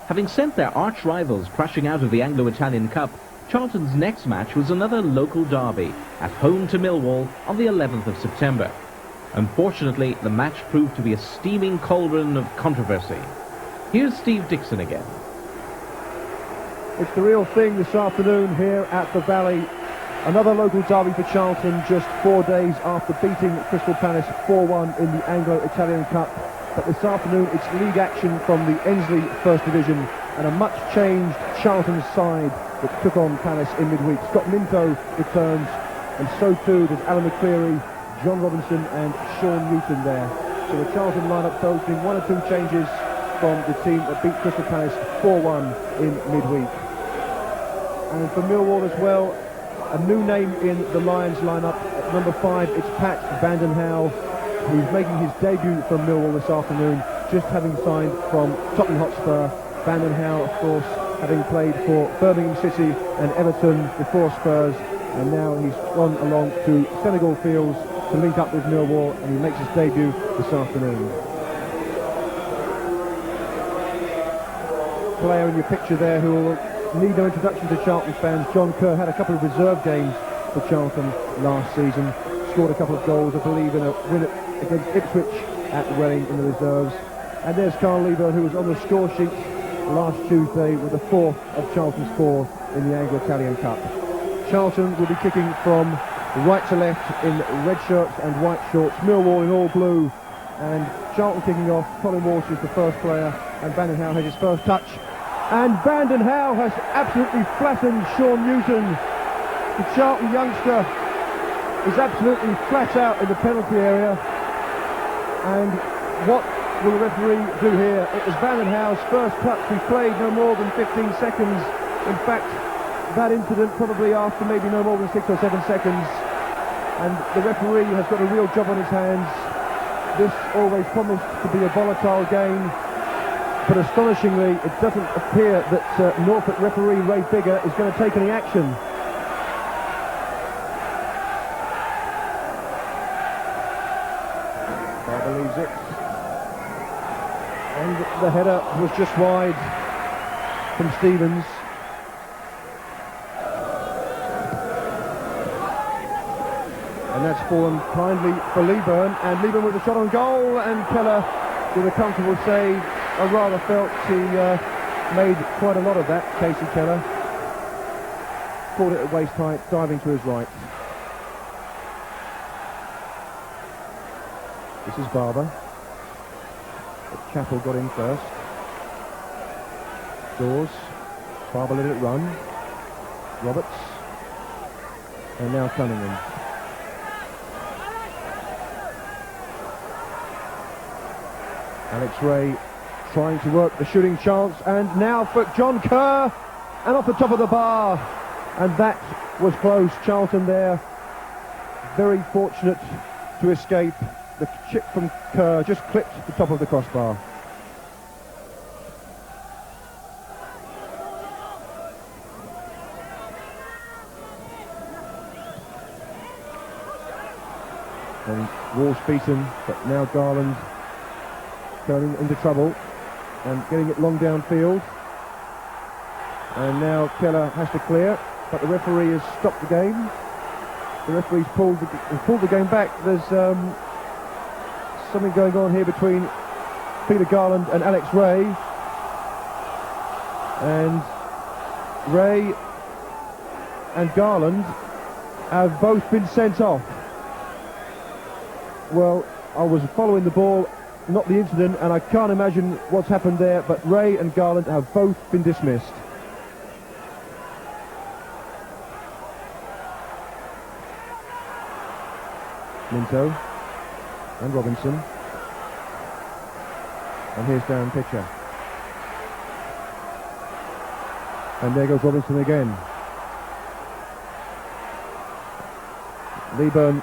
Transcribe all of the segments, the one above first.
Having sent their arch-rivals crashing out of the Anglo-Italian Cup, Charlton's next match was another local derby, at home to Millwall on the 11th of September. Unfortunately, the match proved to be a steaming cauldron of controversy. Here's Steve Dixon again. It's the real thing this afternoon here at the Valley. Another local derby for Charlton just 4 days after beating Crystal Palace 4-1 in the Anglo-Italian Cup. But this afternoon it's league action from the Ensley First Division and a much-changed Charlton side that took on Palace in midweek. Scott Minto returns, and so too does Alan McLeary, John Robinson and Sean Newton there. So the Charlton lineup boasting 1 or 2 changes from the team that beat Crystal Palace 4-1 in midweek. And for Millwall as well, a new name in the Lions lineup. At number 5, it's Pat Vanden Hauwe, who's making his debut from Millwall this afternoon, just having signed from Tottenham Hotspur. Vanden Hauwe, of course, having played for Birmingham City and Everton before Spurs, and now he's gone along to Senegal Fields to link up with Millwall, and he makes his debut this afternoon. Player in your picture there who will need no introduction to Charlton fans. John Kerr had a couple of reserve games for Charlton last season, scored a couple of goals, I believe, in a win against Ipswich at Welling in the reserves. And there's Carl Leaburn, who was on the score sheet last Tuesday with the 4th of Charlton's 4 in the Anglo-Italian Cup. Charlton will be kicking from right to left in red shirts and white shorts, Millwall in all blue, and Charlton kicking off. Colin Walsh is the first player, and Vanden Hauwe has his first touch. And Vanden Hauwe has absolutely flattened Sean Newton. The Charlton youngster is absolutely flat out in the penalty area. And what will the referee do here? It was Vanden Hauwe's first touch. He played no more than 15 seconds. In fact, that incident probably after maybe no more than 6 or 7 seconds. And the referee has got a real job on his hands. This always promised to be a volatile game. But astonishingly, it doesn't appear that Norfolk referee Ray Bigger is going to take any action. Barber leaves it. And the header was just wide from Stevens. And that's fallen kindly for Leaburn. And Leaburn with a shot on goal, and Keller with a comfortable save. I rather felt he made quite a lot of that, Casey Keller. Caught it at waist height, diving to his right. This is Barber. But Chapple got in first. Dawes. Barber let it run. Roberts. And now Cunningham. Alex Ray trying to work the shooting chance, and now for John Kerr, and off the top of the bar, and that was close. Charlton there very fortunate to escape. The chip from Kerr just clipped the top of the crossbar. And Walsh beaten, but now Garland going into trouble and getting it long downfield. And now Keller has to clear, but the referee has stopped the game. The referee's pulled the game back. There's something going on here between Peter Garland and Alex Ray. And Ray and Garland have both been sent off. Well, I was following the ball, not the incident, and I can't imagine what's happened there, but Ray and Garland have both been dismissed. Minto and Robinson, and here's Darren Pitcher, and there goes Robinson again. Leaburn,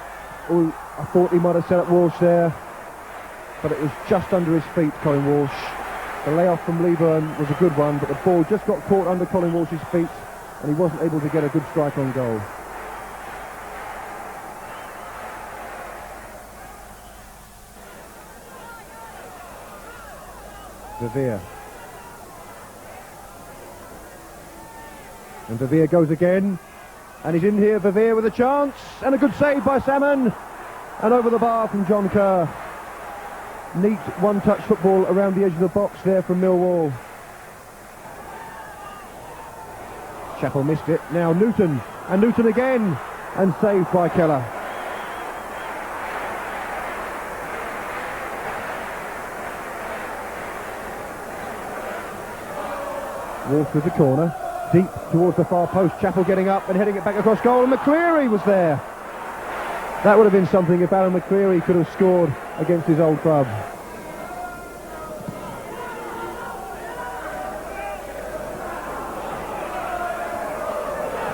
oh, I thought he might have set up Walsh there, but it was just under his feet, Colin Walsh. The layoff from Leaburn was a good one, but the ball just got caught under Colin Walsh's feet, and he wasn't able to get a good strike on goal. Verveer. And Verveer goes again. And he's in here, Verveer with a chance. And a good save by Salmon. And over the bar from John Kerr. Neat one-touch football around the edge of the box there from Millwall. Chapple missed it. Now Newton. And Newton again. And saved by Keller. Walsh with the corner. Deep towards the far post. Chapple getting up and heading it back across goal. And McLeary was there. That would have been something if Alan McLeary could have scored against his old club.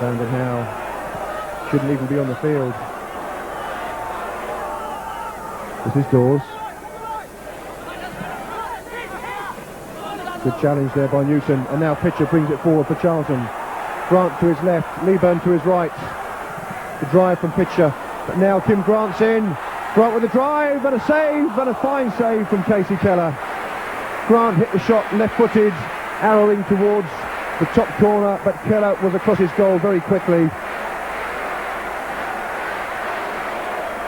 Hauwe shouldn't even be on the field. This is Dawes. Good challenge there by Newton, and now Pitcher brings it forward for Charlton. Grant to his left, Leaburn to his right. The drive from Pitcher, but now Kim Grant's in. Grant with a drive and a save, and a fine save from Casey Keller. Grant hit the shot left-footed, arrowing towards the top corner, but Keller was across his goal very quickly.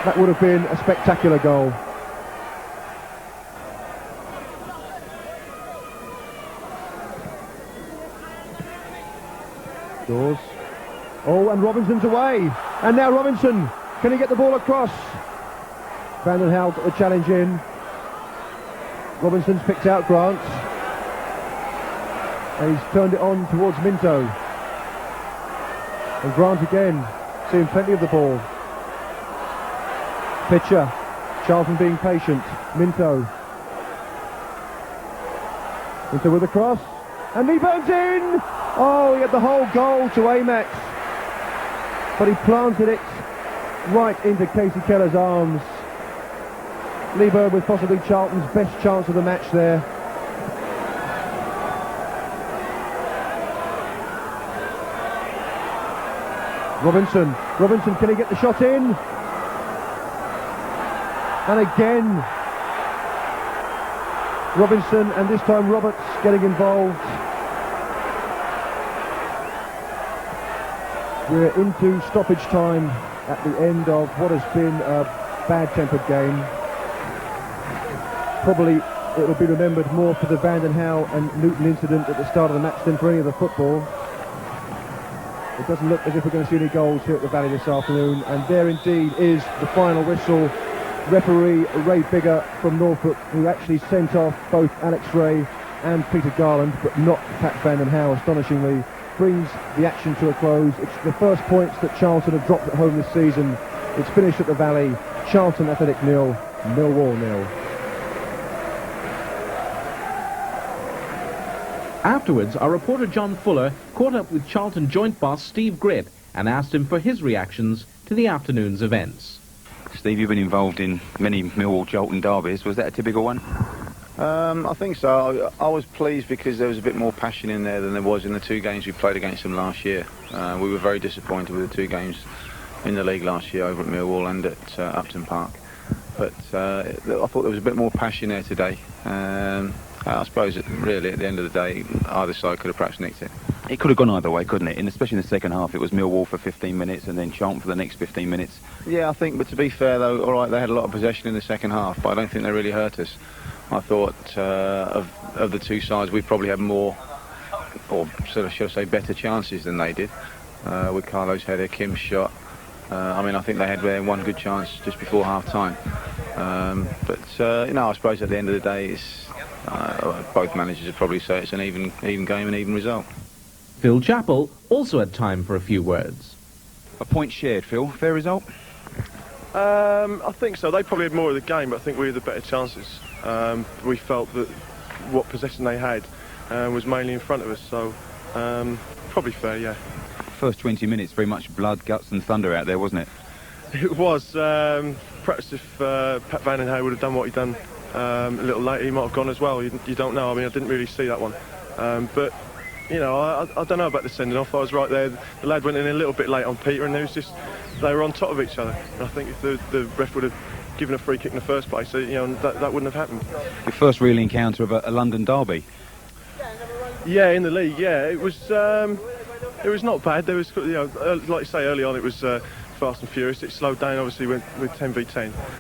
That would have been a spectacular goal. Dawes. Oh, and Robinson's away. And now Robinson. Can he get the ball across? Brandon Hauwe got the challenge in. Robinson's picked out Grant. And he's turned it on towards Minto. And Grant again, seeing plenty of the ball. Pitcher. Charlton being patient. Minto. Minto with a cross. And Leaburn's in! Oh, he had the whole goal to aim at. But he planted it right into Casey Keller's arms. Leaburn with possibly Charlton's best chance of the match there. Robinson, can he get the shot in? And again, Robinson, and this time Roberts getting involved. We're into stoppage time at the end of what has been a bad-tempered game. Probably it will be remembered more for the Brandon Hauwe and Newton incident at the start of the match than for any of the football. It doesn't look as if we're going to see any goals here at the Valley this afternoon, and there indeed is the final whistle. Referee Ray Bigger from Norfolk, who actually sent off both Alex Ray and Peter Garland, but not Pat Brandon Hauwe, astonishingly, brings the action to a close. It's the first points that Charlton have dropped at home this season. It's finished at the Valley. Charlton Athletic 0, Millwall 0. Afterwards, our reporter John Fuller caught up with Charlton joint boss Steve Gripp and asked him for his reactions to the afternoon's events. Steve, you've been involved in many Millwall-Charlton derbies. Was that a typical one? I think so. I was pleased because there was a bit more passion in there than there was in the two games we played against them last year. We were very disappointed with the two games in the league last year over at Millwall and at Upton Park. But I thought there was a bit more passion there today. I suppose really at the end of the day either side could have perhaps nicked it. It could have gone either way, couldn't it? And especially in the second half, it was Millwall for 15 minutes and then Charlton for the next 15 minutes. Yeah, I think, but to be fair though, all right, they had a lot of possession in the second half, but I don't think they really hurt us. I thought of the two sides, we probably had more, or sort of should I say, better chances than they did. With Carlo's header, Kim's shot. I think they had one good chance just before half-time. I suppose at the end of the day, it's both managers would probably say it's an even game and even result. Phil Chapple also had time for a few words. A point shared, Phil. Fair result? I think so. They probably had more of the game, but I think we had the better chances. We felt that what possession they had was mainly in front of us, so probably fair, yeah. First 20 minutes, very much blood, guts and thunder out there, wasn't it? It was. Perhaps if Pat Van den Hauwe would have done what he'd done a little later, he might have gone as well. You don't know. I mean, I didn't really see that one. But, you know, I don't know about the sending off. I was right there. The lad went in a little bit late on Peter, and they were on top of each other. And I think if the ref would have given a free kick in the first place, that wouldn't have happened. Your first real encounter of a London derby? Yeah, in the league, yeah. It was It was not bad. There was, like you say, early on it was fast and furious. It slowed down obviously with 10v10.